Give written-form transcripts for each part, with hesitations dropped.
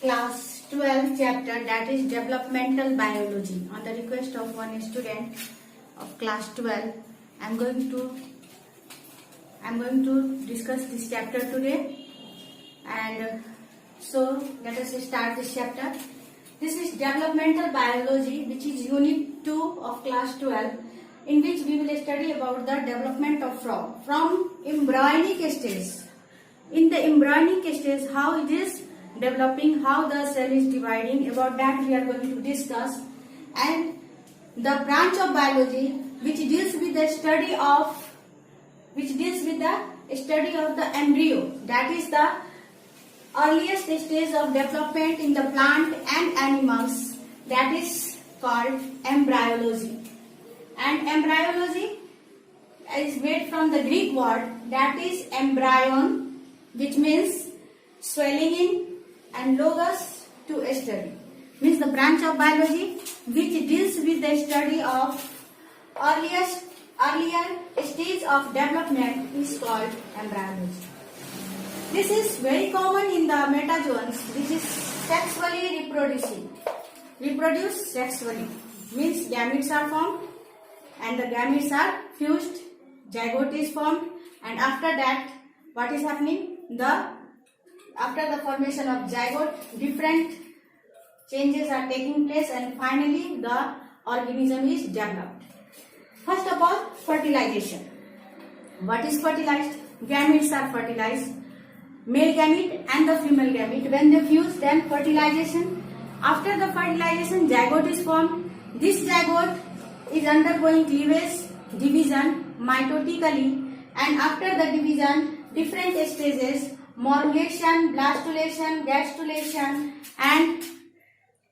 class 12 chapter, that is developmental biology. On the request of one student of class 12, I'm going to discuss this chapter today. And so let us start this chapter. This is developmental biology, which is unit 2 of class 12, in which we will study about the development of frog from embryonic stage. In the embryonic stage, how it is developing, how the cell is dividing, about that we are going to discuss. And the branch of biology which deals with the study of the embryo, that is the earliest stage of development in the plant and animals, that is called embryology. And embryology is made from the Greek word, that is embryon, which means swelling in, and logos, to study. Means the branch of biology which deals with the study of earlier stage of development is called embryology. This is very common in the metazoans, which is sexually reproducing. Reproduce sexually means gametes are formed, and the gametes are fused, zygote is formed, and after that what is happening? After the formation of zygote, different changes are taking place, and finally the organism is developed. First of all, fertilization. What is fertilized? Gametes are fertilized. Male gamete and the female gamete, when they fuse, then fertilization. After the fertilization, zygote is formed. This zygote is undergoing cleavage, division mitotically, and after the division, different stages: morulation, blastulation, gastrulation, and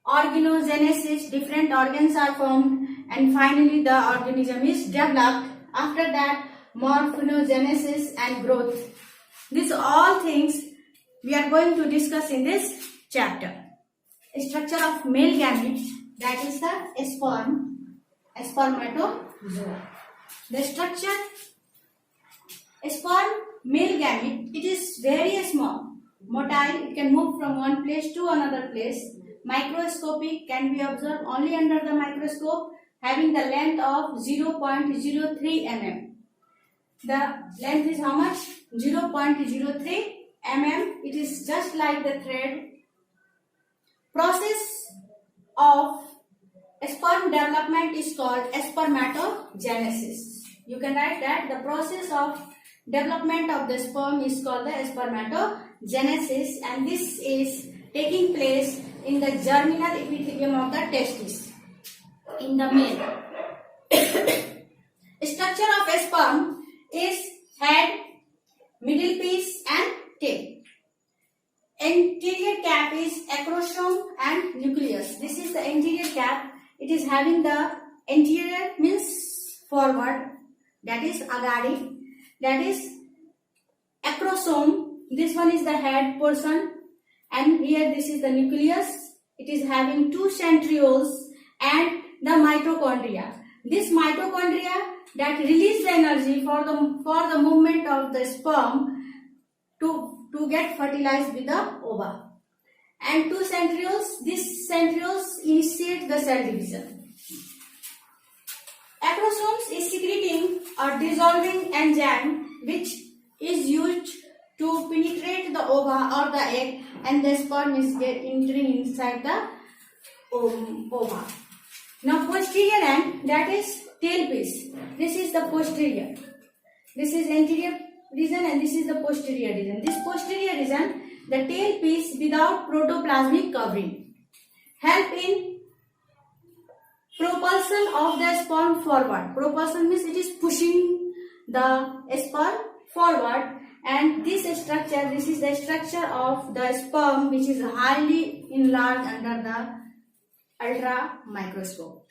organogenesis. Different organs are formed, and finally the organism is developed. After that, morphogenesis and growth. These all things we are going to discuss in this chapter. Structure of male gamete, that is the spermatozoa. The structure sperm male gamete, it is very small, motile, it can move from one place to another place. Microscopic, can be observed only under the microscope, having the length of 0.03 mm. The length is how much? 0.03 mm. It is just like the thread. Process of sperm development is called spermatogenesis. You can write that the process of development of the sperm is called the spermatogenesis, and this is taking place in the germinal epithelium of the testis in the male. Structure of sperm is head, middle piece, and tail. Anterior cap is acrosome and nucleus. This is the anterior cap. It is having the anterior means forward, that is agari, that is acrosome. This one is the head portion, and here this is the nucleus. It is having two centrioles and the mitochondria. This mitochondria that release the energy for the movement of the sperm to get fertilized with the ova. And two centrioles, these centrioles initiate the cell division. Acrosomes is secreting or dissolving enzyme which is used to penetrate the ova or the egg, and the sperm is entering inside the ova. Now posterior end, that is tail piece. This is the posterior. This is anterior region and this is the posterior region. This posterior region, the tail piece without protoplasmic covering, help in propulsion of the sperm forward. Propulsion means it is pushing the sperm forward, and this is the structure of the sperm, which is highly enlarged under the ultra microscope.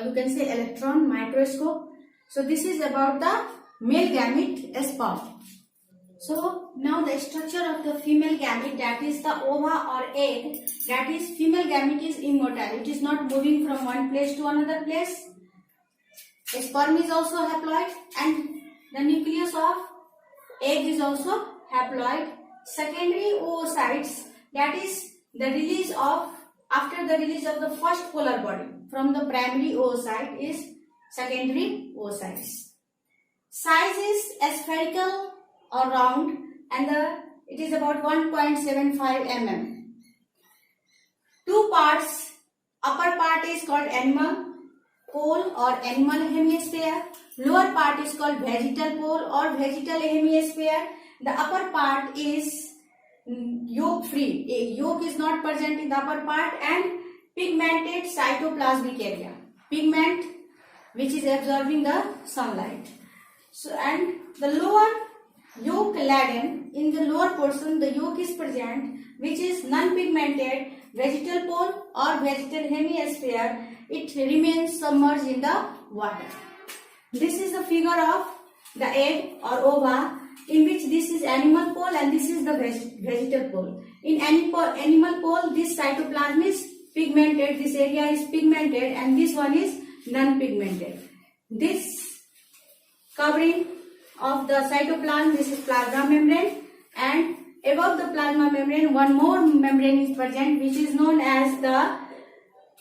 You can say electron microscope. So this is about the male gamete sperm. So now the structure of the female gamete, that is the ova or egg, that is female gamete is immotile. It is not moving from one place to another place. Sperm is also haploid, and the nucleus of egg is also haploid. Secondary oocytes, that is after the release of the first polar body from the primary oocyte is secondary oocytes. Size is spherical or round, and it is about 1.75 mm. Two parts. Upper part is called animal pole or animal hemisphere. Lower part is called vegetal pole or vegetal hemisphere. The upper part is yolk free. A yolk is not present in the upper part, and pigmented cytoplasmic area. Pigment which is absorbing the sunlight. So, and the lower yolk laden, in the lower portion the yolk is present, which is non-pigmented vegetal pole or vegetal hemisphere. It remains submerged in the water. This is the figure of the egg or ova, in which this is animal pole and this is the vegetal pole. In animal pole, this cytoplasm is pigmented, this area is pigmented, and this one is non-pigmented. This covering of the cytoplasm, this is plasma membrane, and above the plasma membrane one more membrane is present, which is known as the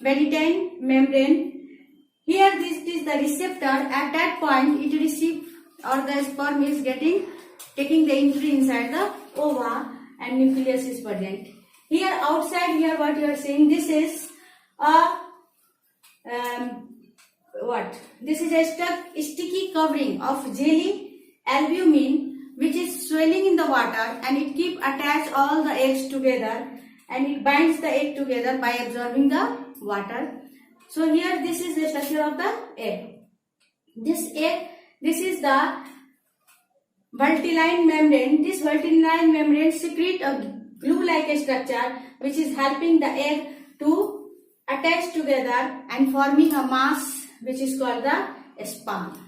Bennettin membrane. Here this is the receptor. At that point it receives, or the sperm is taking the entry inside the ova, and nucleus is present. Here outside, here what you are saying, this is a This is a sticky covering of jelly albumin, which is swelling in the water, and it keep attach all the eggs together, and it binds the egg together by absorbing the water. So here this is the structure of the egg. This is the Voltline membrane. This Voltline membrane secrete a glue-like structure which is helping the egg to attach together and forming a mass which is called the sperm.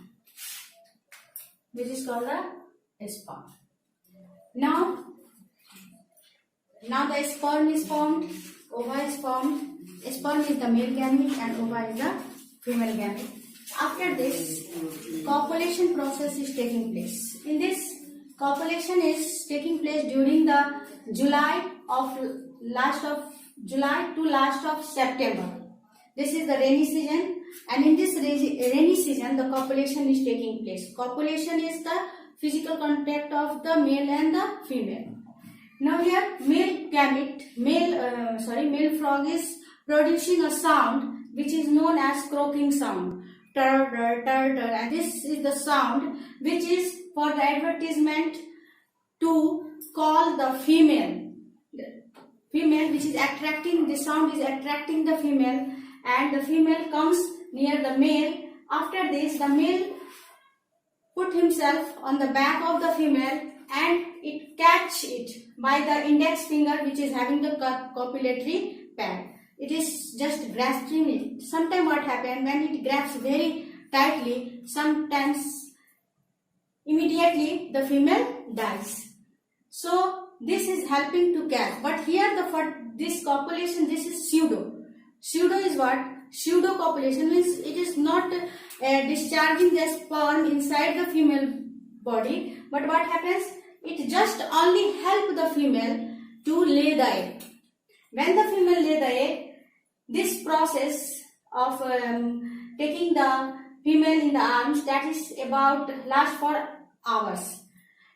Now the sperm is formed, ova is formed. Sperm is the male gamete and ova is the female gamete. After this, copulation process is taking place. In this, copulation is taking place during the last of July to last of September. This is the rainy season, and in this rainy season the copulation is taking place. Copulation is the physical contact of the male and the female. Now here male frog is producing a sound which is known as croaking sound. And this is the sound which is for the advertisement to call the female which is attracting, the sound is attracting the female, and the female comes near the male. After this, the male put himself on the back of the female and it catch it by the index finger, which is having the copulatory pad. It is just grasping it. Sometimes what happens, when it grasps very tightly, sometimes immediately the female dies. So this is helping to catch. But here for this copulation, this is pseudo. Pseudo is what? Pseudo copulation means it is not discharging the sperm inside the female body, but what happens? It just only help the female to lay the egg. When the female lay the egg, this process of taking the female in the arms, that is about last for hours.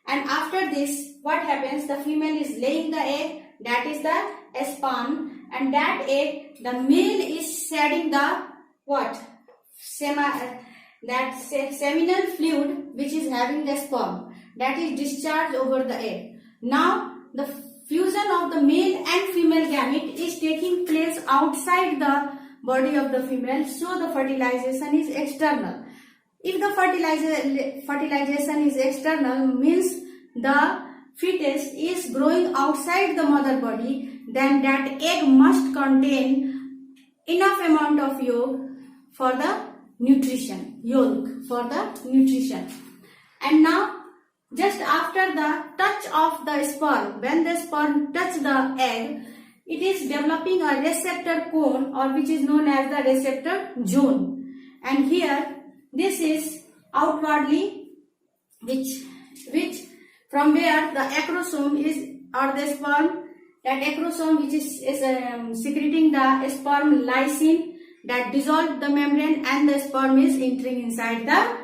And after this, what happens? The female is laying the egg, that is the sperm, and that egg, the male is shedding the what? That seminal fluid which is having the sperm, that is discharged over the egg. Now the fusion of the male and female gamete is taking place outside the body of the female, so the fertilization is external. If the fertilization is external, means the fetus is growing outside the mother body, then that egg must contain enough amount of yolk for the nutrition. And now, just after the touch of the sperm, when the sperm touch the egg, it is developing a receptor cone, or which is known as the receptor zone. And here, this is outwardly, which from where the acrosome is, or the sperm that acrosome which is secreting the sperm lysine that dissolve the membrane, and the sperm is entering inside the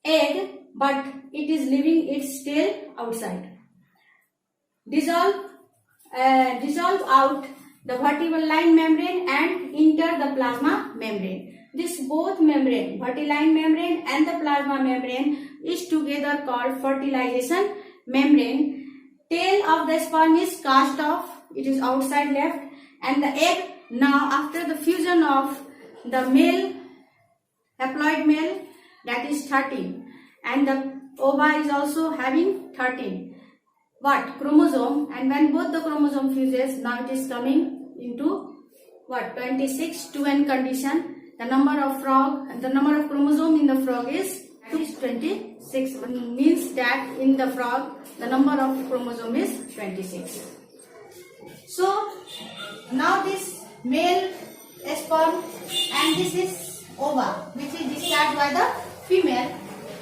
egg, but it is leaving its tail outside. Dissolve out the vertibrilline membrane and enter the plasma membrane. This both membrane, vertibrilline membrane and the plasma membrane, is together called fertilization membrane. Tail of the sperm is cast off, it is outside left, and the egg, now after the fusion of the male, haploid male, that is 13, and the ova is also having 13 chromosome, and when both the chromosome fuses, now it is coming into 26 2n condition. The number of chromosome in the frog is 26, means that in the frog the number of chromosome is 26. So now this male sperm and this is ova which is discharged by the female,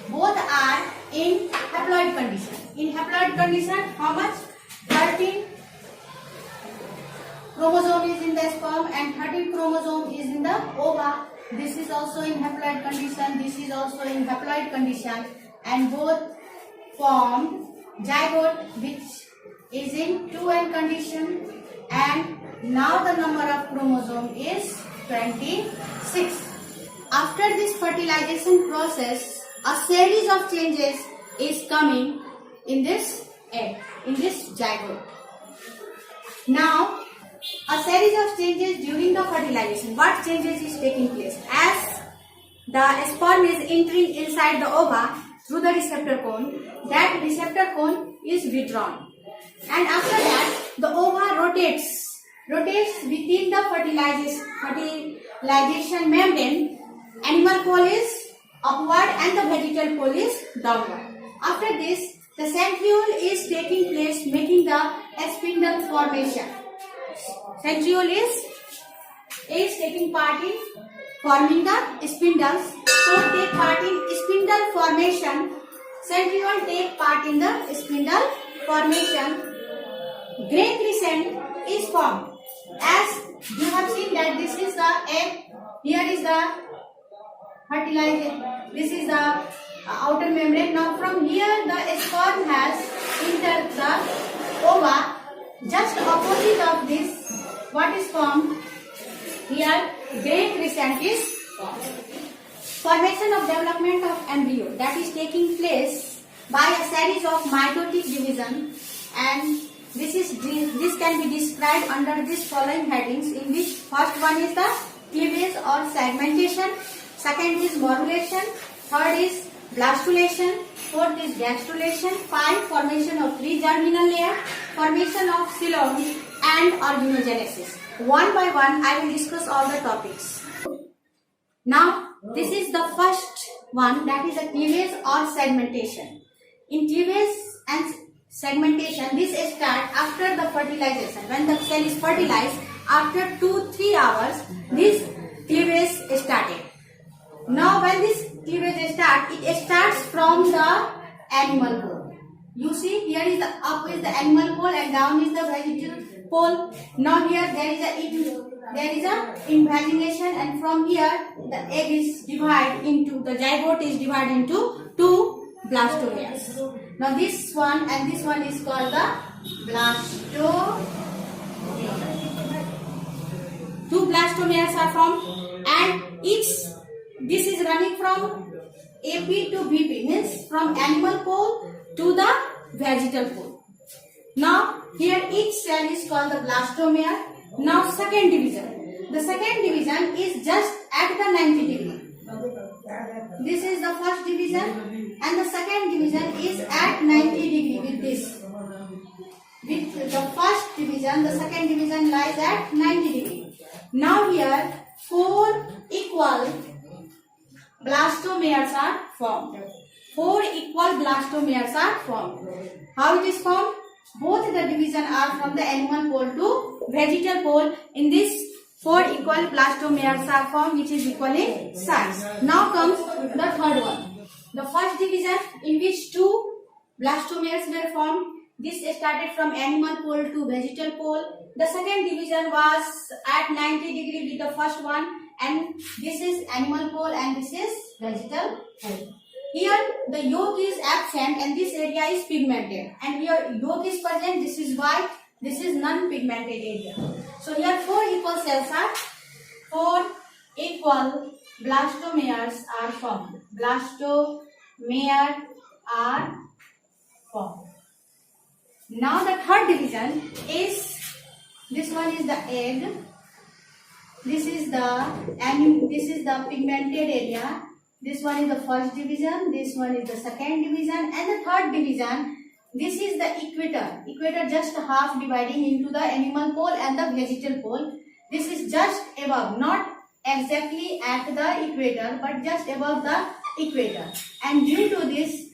both are in haploid condition. In haploid condition, how much? 13 chromosome is in the sperm and 13 chromosome is in the ova. This is also in haploid condition, this is also in haploid condition, and both form zygote which is in 2n condition, and now the number of chromosome is 26. After this fertilization process, a series of changes is coming in this egg, in this zygote. Now, a series of changes during the fertilization. What changes is taking place? As the sperm is entering inside the ova through the receptor cone, that receptor cone is withdrawn, and after that the ova rotates within the fertilization membrane. Animal pole is upward and the vegetal pole is downward. After this, the centriole is taking place, making the spindle formation. Centriole is taking part in forming the spindles. So take part in spindle formation. Centriole take part in the spindle formation. Grey crescent is formed. As you have seen that this is the egg, here is the fertilization, this is the outer membrane. Now from here the sperm has entered the ova. Just opposite of this, what is formed? Here grey crescent is formed. Formation of development of embryo, that is taking place by a series of mitotic division, and this can be described under these following headings, in which first one is the cleavage or segmentation, second is morulation, third is blastulation, fourth is gastrulation, 5 formation of 3 germinal layer, formation of xylem, and organogenesis. One by one I will discuss all the topics. Now this is the first one, that is a cleavage or segmentation. In cleavage and segmentation, this starts after the fertilization. When the cell is fertilized, after 2-3 hours, this cleavage started. Now when this cleavage starts, it starts from the animal pole. You see, here is the up is the animal pole and down is the vegetal pole. Now here there is a invagination, and from here the egg is divided into, the zygote is divided into 2 blastomeres. Now this one and this one is called the blastomere. 2 blastomeres are formed, and this is running from AP to BP, means from animal pole to the vegetal pole. Now here each cell is called the blastomere. Now second division. The second division is just at the 90 degree. This is the first division, and the second division is at 90 degree with this. With the first division, the second division lies at 90 degree. Now here 4 equal blastomeres are formed. 4 equal blastomeres are formed. How it is formed? Both the division are from the animal pole to vegetal pole. In this 4 equal blastomeres are formed, which is equal in size. Now comes the third one. The first division, in which 2 blastomeres were formed, This started from animal pole to vegetal pole. The second division was at 90 degree with the first one, and this is animal pole and this is vegetal pole. Here the yolk is absent and this area is pigmented, and here yolk is present, this is white, this is non-pigmented area. So here 4 equal cells are, 4 equal blastomeres are formed. Blastomere are formed. Now the third division is, this one is the egg, this is the pigmented area, this one is the first division, this one is the second division, and the third division, this is the equator. Equator just half dividing into the animal pole and the vegetal pole. This is just above, not exactly at the equator, but just above the equator. And due to this,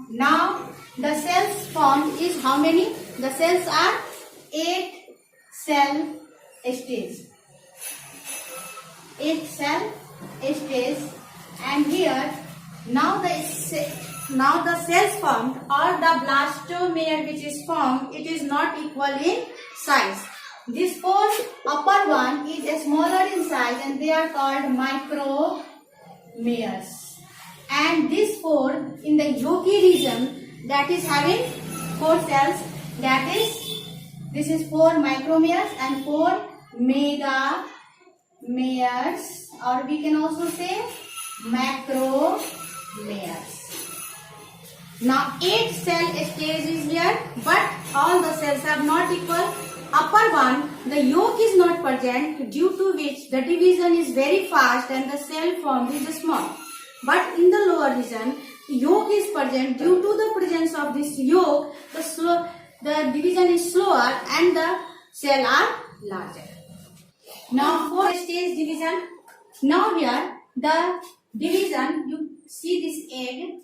now the cells formed is how many? The cells are 8 cell stages. 8 cell stages, and here now the cells formed, or the blastomere which is formed, it is not equal in size. This 4 upper one is smaller in size and they are called micromeres. And this 4 in the yolky region, that is having 4 cells, that is, this is 4 micromeres and 4 megameres, or we can also say macromeres. Now 8 cell stage is here, but all the cells are not equal. Upper one, the yolk is not present, due to which the division is very fast and the cell formed is small. But in the lower region, yolk is present. Due to the presence of this yolk, the division is slower and the cell are larger. Now 4 stage division. Now here the division, you see this egg.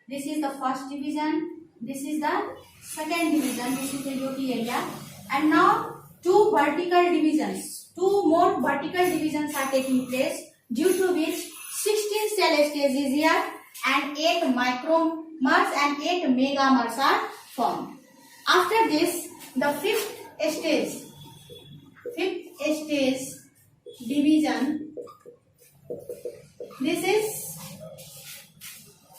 This is the first division. This is the second division. This is the yolky area. And now 2 vertical divisions. 2 more vertical divisions are taking place, due to which 16 cell stages is here and 8 micromeres and 8 megameres are formed. After this, the fifth stage division. This is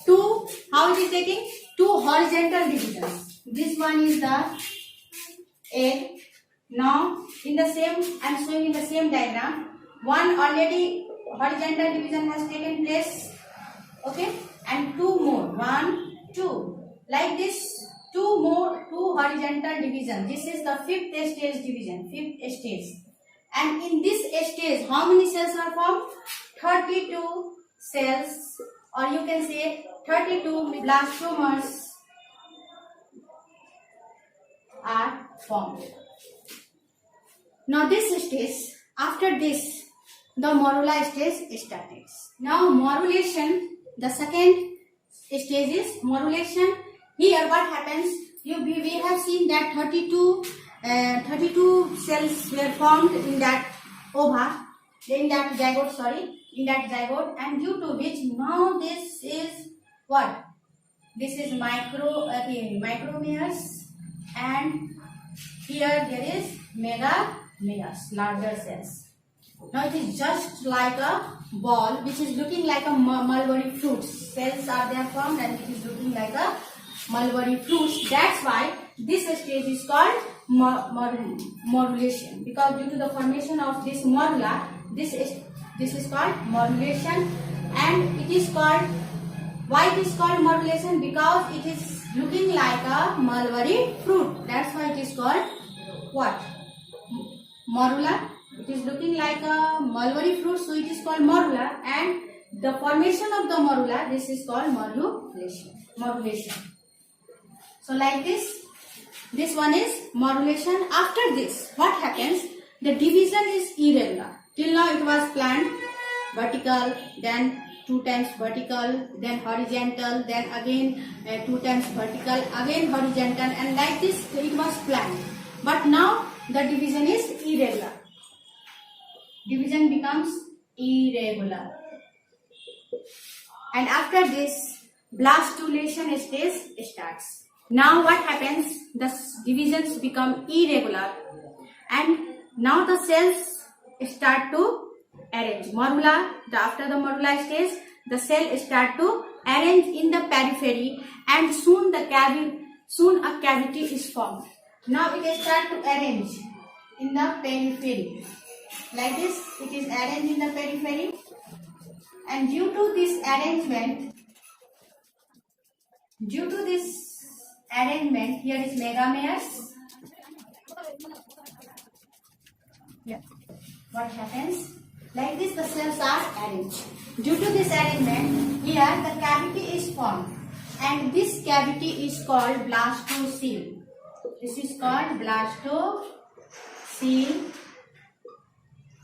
2, how it is taking? 2 horizontal divisions. This one is the egg. Now in the same, I am showing in the same diagram, one already horizontal division has taken place, okay, and 2 more, 1, 2, like this, 2 more, 2 horizontal division. This is the fifth stage division, fifth stage. And in this stage, how many cells are formed? 32 cells, or you can say 32 blastomeres are formed. Now this stage, after this, the morula stage started. Now morulation, the second stage is morulation. Here what happens? We have seen that 32 cells were formed in that ova, in that zygote, and due to which now this is what? This is micromeres, and here there is megameres, larger cells. Now it is just like a ball which is looking like a mulberry fruit. Cells are there formed and it is looking like a mulberry fruits. That's why this stage is called morulation, because due to the formation of this morula, this is called morulation. And it is called, why it is called morulation? Because it is looking like a mulberry fruit. That's why it is called what? Morula. It is looking like a mulberry fruit, so it is called morula. And the formation of the morula, this is called morulation. So like this one is morulation. After this, what happens? The division is irregular. Till now it was planned vertical, then 2 times vertical, then horizontal, then again 2 times vertical, again horizontal, and like this it was planned. But now the division is irregular. Division becomes irregular. And after this, blastulation stage starts. Now what happens? The divisions become irregular, and now the cells start to arrange. Morula, after the morula stage, the cell start to arrange in the periphery, and soon a cavity is formed. Now it start to arrange in the periphery. Like this, it is arranged in the periphery, and due to this arrangement, here is megameres. Yeah. What happens? Like this, the cells are arranged. Due to this arrangement, here the cavity is formed, and this cavity is called blastocele. This is called blastocele.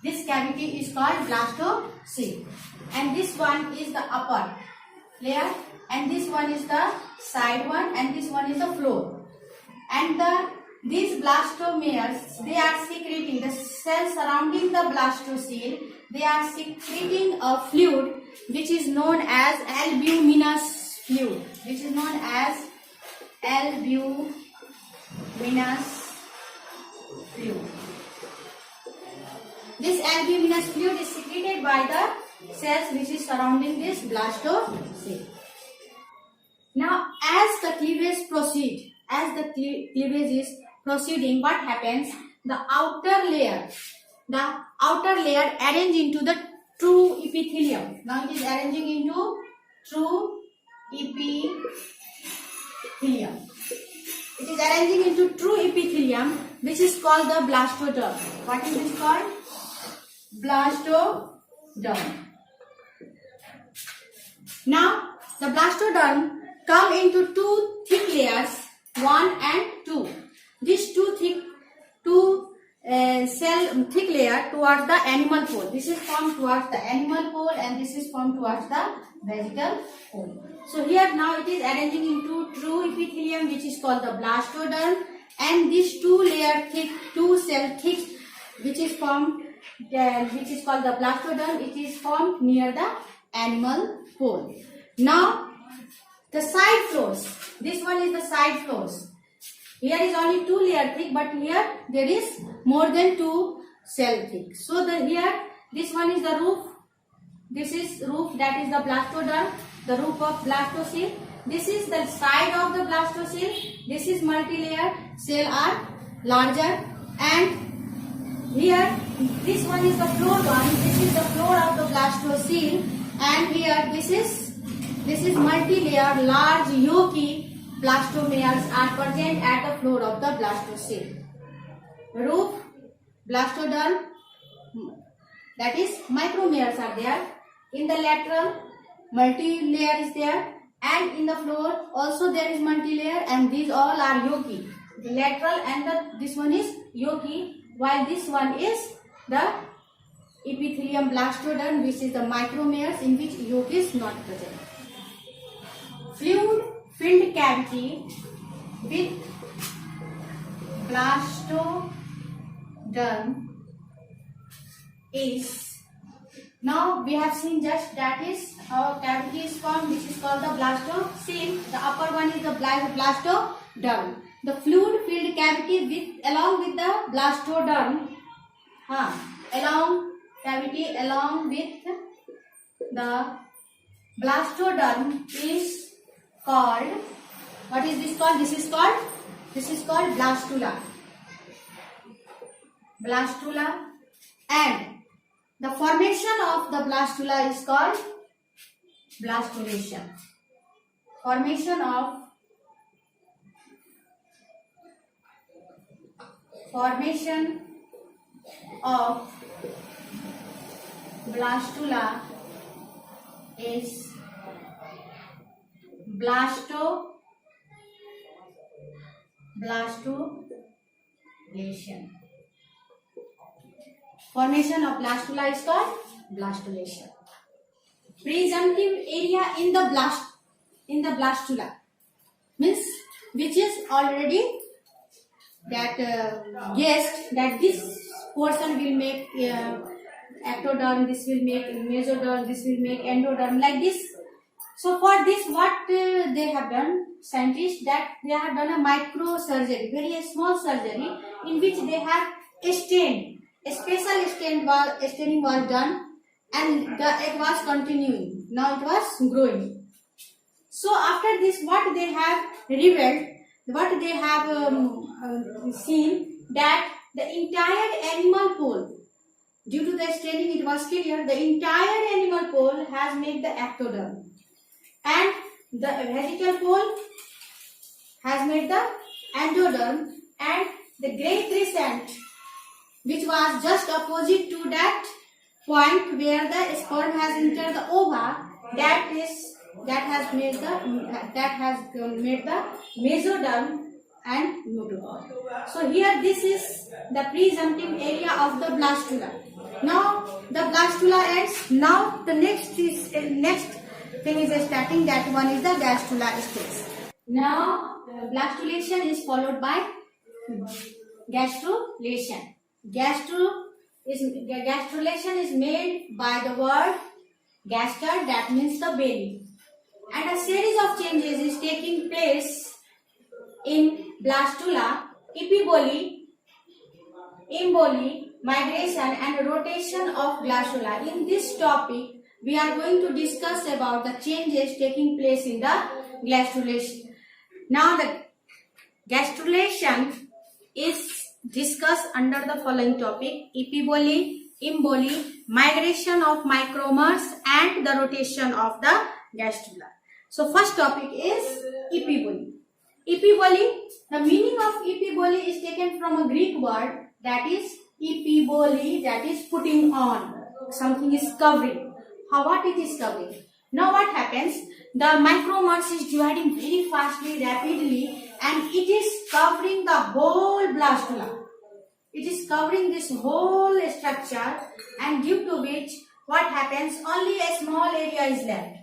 This cavity is called blastocele, and this one is the upper layer, and this one is the side one, and this one is the floor. And these blastomeres, they are secreting, the cells surrounding the blastocele, they are secreting a fluid which is known as albuminous fluid. Which is known as albuminous fluid. This albuminous fluid is secreted by the cells which is surrounding this blastocele. Now, as the cleavage proceeds, is proceeding, what happens? The outer layer arrange into the true epithelium. Now it is arranging into true epithelium. It is arranging into true epithelium, which is called the blastoderm. What is this called? Blastoderm. Now, the blastoderm come into two thick layers, 1 and 2. These two thick layer towards the animal pole. This is formed towards the animal pole, and this is formed towards the vegetal pole. So here now it is arranging into true epithelium, which is called the blastoderm, and this two cell thick, which is called the blastoderm. It is formed near the animal pole. Now the side floors. This one is the side floors. Here is only 2 layer thick, but here there is more than 2 cell thick. So this one is the roof. This is roof, that is the blastoderm, the roof of blastocele. This is the side of the blastocele. This is multi-layer. Cell are larger, and here this one is the floor one. This is the floor of the blastocele, and here this is multi-layer, large yolky blastomeres are present at the floor of the blastocele. Roof, blastoderm, that is micromeres are there. In the lateral, multi-layer is there, and in the floor also there is multi-layer, and these all are yolky. The lateral and this one is yolky, while this one is the epithelium blastoderm, which is the micromeres in which yolk is not present. Fluid-filled cavity with blastoderm is, now we have seen just that is how cavity is formed, which is called the blastocele. The upper one is the blastoderm. The fluid-filled cavity along with the blastoderm, along with the blastoderm is called, what is this called? This is called blastula. And the formation of the blastula is called blastulation. Formation of blastula is blastulation. Formation of blastula is called blastulation. Presumptive area in the blastula means which is already that guessed that this portion will make ectoderm, this will make mesoderm, this will make endoderm, like this. So for this what they have done, scientists that they have done a microsurgery, very small surgery, in which they have stained. A special staining was done, and the egg was continuing. Now it was growing. So after this, what they have revealed, what they have seen, that the entire animal pole, due to the staining, it was clear the entire animal pole has made the ectoderm, and the vegetal pole has made the endoderm, and the grey crescent, which was just opposite to that point where the sperm has entered the ova, that has made the mesoderm and notochord. So here this is the presumptive area of the blastula. Now the blastula ends. Now the next thing is starting. That one is the gastrula stage. Now blastulation is followed by gastrulation. Gastrulation is made by the word gaster, that means the belly, and a series of changes is taking place in blastula: epiboly, emboli, migration and rotation of blastula. In this topic, we are going to discuss about the changes taking place in the gastrulation. Now the gastrulation is discussed under the following topic: epiboly, emboli, migration of micromers and the rotation of the gastrula. So first topic is epiboly. Epiboly, the meaning of epiboly is taken from a Greek word, that is epiboly, that is putting on. Something is covering. What it is covering? Now what happens? The micromers is dividing very fastly, rapidly, and it is covering the whole blastula. It is covering this whole structure, and due to which what happens? Only a small area is left,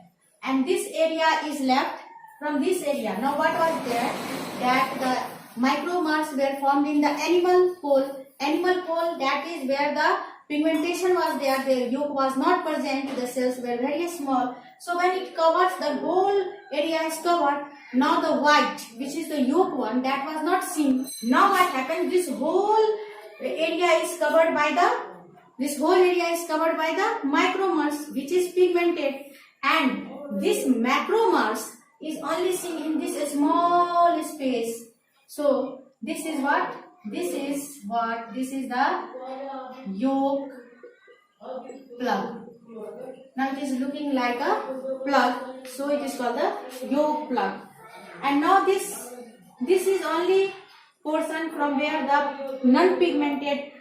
and this area is left from this area. Now what was there? That the micromers were formed in the animal pole. Animal pole, that is where the pigmentation was there, the yolk was not present, the cells were very small. So when it covers, the whole area is covered. Now the white, which is the yolk one, that was not seen. Now what happens? This whole area is covered by the micromers, which is pigmented, and this macromers is only seen in this small space. So this is what? This is the yolk plug. Now it is looking like a plug, so it is called the yolk plug. And now this is only portion from where the non-pigmented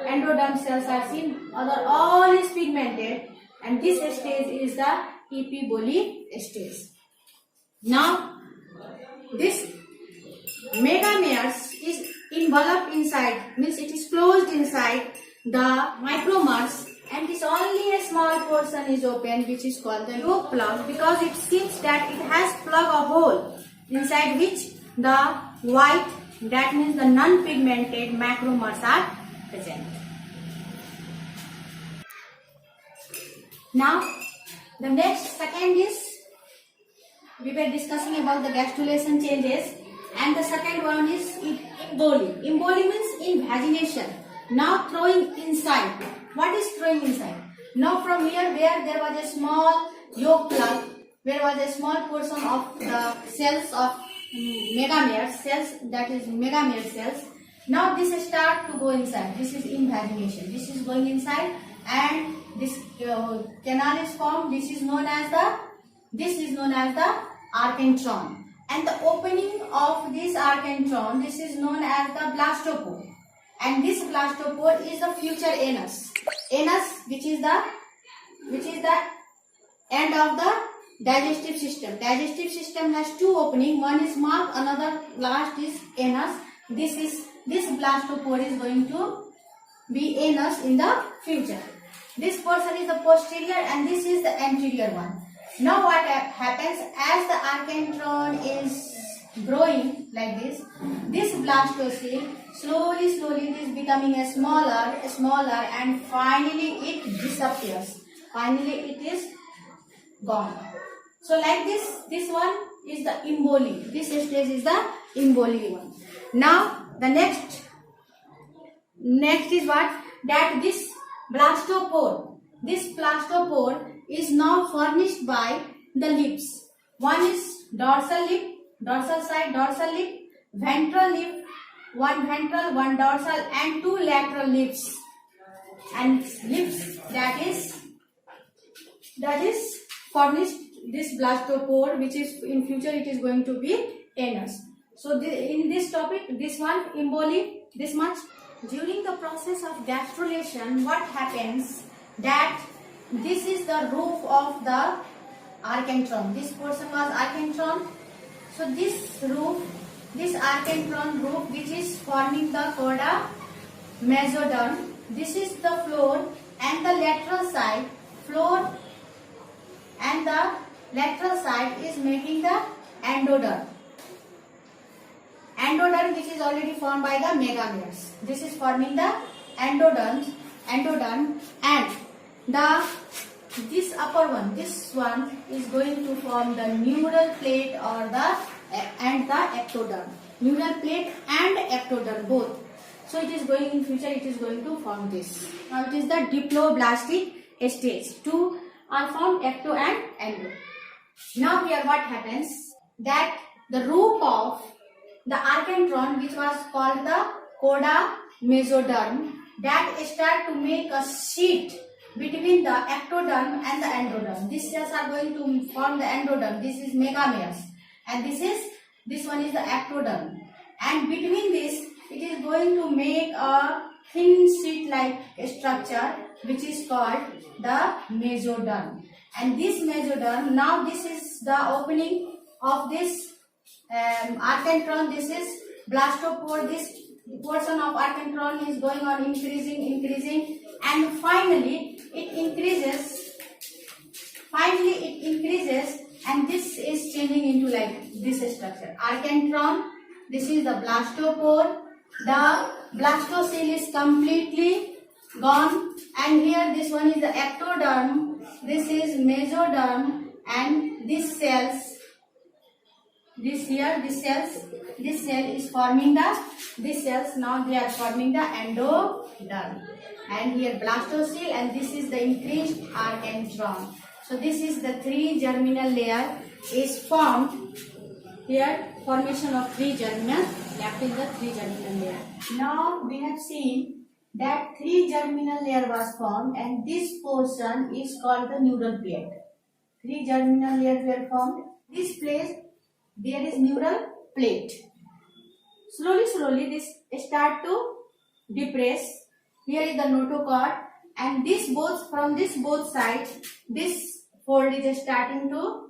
endoderm cells are seen. Other all is pigmented, and this stage is the epiboly stage. Now this megameres is enveloped inside, means it is closed inside the micromers, and this only a small portion is open, which is called the yolk plug, because it seems that it has plug a hole inside which the white, that means the non-pigmented macromers are present. Now the next second is, we were discussing about the gastrulation changes, and the second one is emboli. Emboli means invagination. Now throwing inside. What is throwing inside? Now from here where there was a small yolk plug, where was a small portion of the cells of megamere cells, that is megamere cells. Now this start to go inside. This is invagination. This is going inside, and this canal is formed. This is known as the archentron. And the opening of this archentron, this is known as the blastopore. And this blastopore is the future anus. Anus, which is the end of the digestive system. Digestive system has two openings. One is mouth, another last is anus. This blastopore is going to be anus in the future. This portion is the posterior, and this is the anterior one. Now what happens, as the archentron is growing like this blastocyst slowly it is becoming a smaller, and finally it disappears. Finally it is gone. So like this one, is the emboli. This stage is the emboli one. Now the next is what? That this blastopore is now furnished by the lips. One is dorsal lip, dorsal side, dorsal lip, ventral lip, one ventral, one dorsal, and two lateral lips. And lips that is furnished this blastopore, which is in future it is going to be anus. So in this topic, this one emboli, this much. During the process of gastrulation, what happens that this is the roof of the archenteron. This portion was archenteron. So this roof, this archenteron roof, which is forming the chorda mesoderm. This is the floor and the lateral side. Floor and the lateral side is making the endoderm. Endoderm, which is already formed by the megameres. This is forming the endoderm, and this upper one, this one is going to form the neural plate or the ectoderm. Neural plate and ectoderm both. So it is going in future, it is going to form this. Now it is the diploblastic stage. Two are formed, ecto and endo. Now here what happens, that the roof of the archenteron, which was called the chorda mesoderm, that start to make a sheet between the ectoderm and the endoderm. These cells are going to form the endoderm. This is megameres, and this one is the ectoderm. And between this, it is going to make a thin sheet-like structure, which is called the mesoderm. And this mesoderm, now this is the opening of this archenteron. This is blastopore. This portion of archenteron is going on increasing, and finally it increases, and this is changing into like this structure. Archenteron, this is the blastopore. The blastocele is completely gone, and here this one is the ectoderm, this is mesoderm, and this cell is forming these cells now they are forming the endoderm, and here blastocele, and this is the increased archenteron. So this is the three germinal layer is formed here. Formation of three germinal, left is the three germinal layer. Now we have seen that three germinal layer was formed, and this portion is called the neural plate. Three germinal layers were formed. This place there is neural plate. Slowly this start to depress. Here is the notochord, and from this both sides, this fold is starting to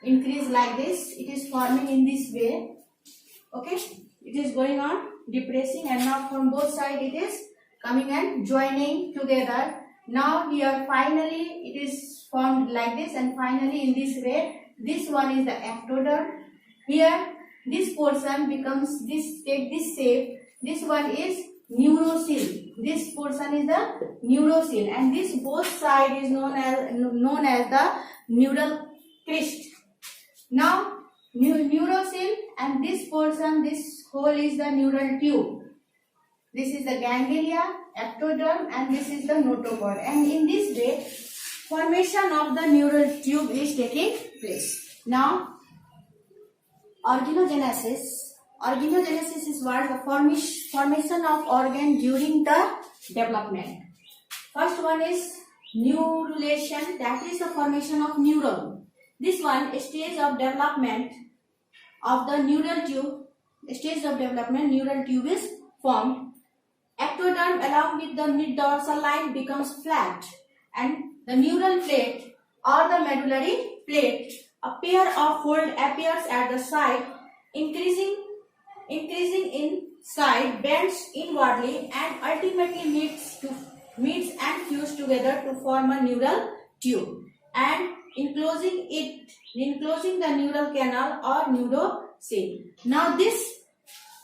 increase like this. It is forming in this way. Okay, it is going on depressing, and now from both sides it is coming and joining together. Now here finally it is formed like this, and finally in this way, this one is the ectoderm. Here this portion becomes this, take this shape. This one is neurocele. This portion is the neurocele, and this both side is known as the neural crest. Now neurocele, and this portion, this whole is the neural tube. This is the ganglia, ectoderm, and this is the notochord. And in this way, formation of the neural tube is taking place. Now organogenesis is what? The formation of organ during the development. First one is neurulation, that is the formation of neuron. This one, stage of development of the neural tube, neural tube is formed. Ectoderm along with the mid-dorsal line becomes flat, and the neural plate or the medullary plate, a pair of fold appears at the side, increasing in side, bends inwardly, and ultimately meets and fuse together to form a neural tube, and enclosing the neural canal or neurocele. Now this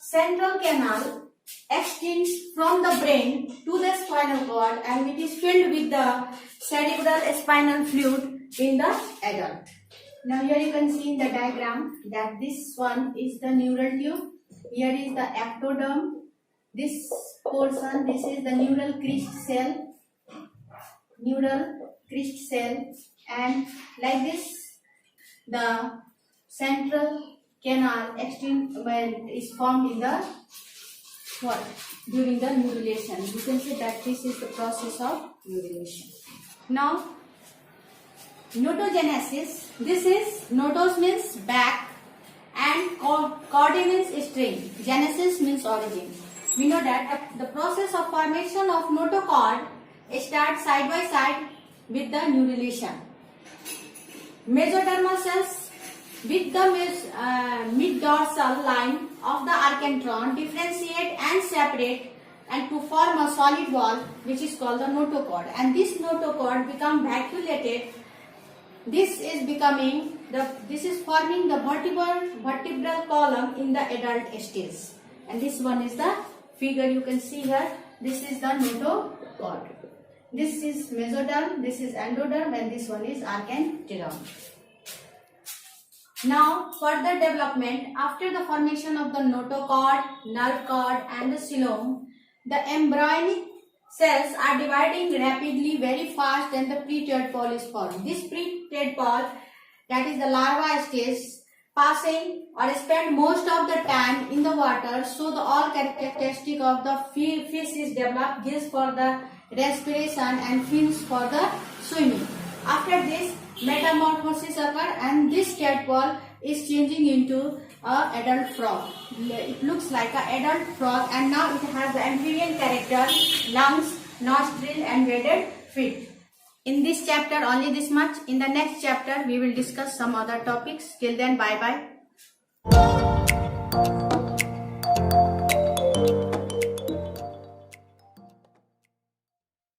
central canal extends from the brain to the spinal cord, and it is filled with the cerebral spinal fluid in the adult. Now here you can see in the diagram that this one is the neural tube. Here is the ectoderm. This portion, this is the neural crest cell. And like this, the central canal is formed in the during the neurulation. You can say that this is the process of neurulation. Now, notogenesis. This is notos means back and chorde means string. Genesis means origin. We know that the process of formation of notochord starts side by side with the neurulation. Mesodermal cells with the mid-dorsal line of the archenteron differentiate and separate and to form a solid wall which is called the notochord. And this notochord become vacuolated. This is forming the vertebral column in the adult stage. And this one is the figure you can see here. This is the notochord. This is mesoderm, this is endoderm, and this one is archenteron. Now, further development after the formation of the notochord, nerve cord, and the coelom, the embryonic cells are dividing rapidly, very fast, and the pre-tadpole is formed. This pre-tadpole, that is the larva stage, passing or spend most of the time in the water, so the all characteristic of the fish is developed, gills for the respiration and fins for the swimming. After this, metamorphosis occur and this tadpole is changing into an adult frog. It looks like an adult frog, and now it has the amphibian character, lungs, nostril, and waded feet. In this chapter only this much. In the next chapter we will discuss some other topics. Till then, bye bye.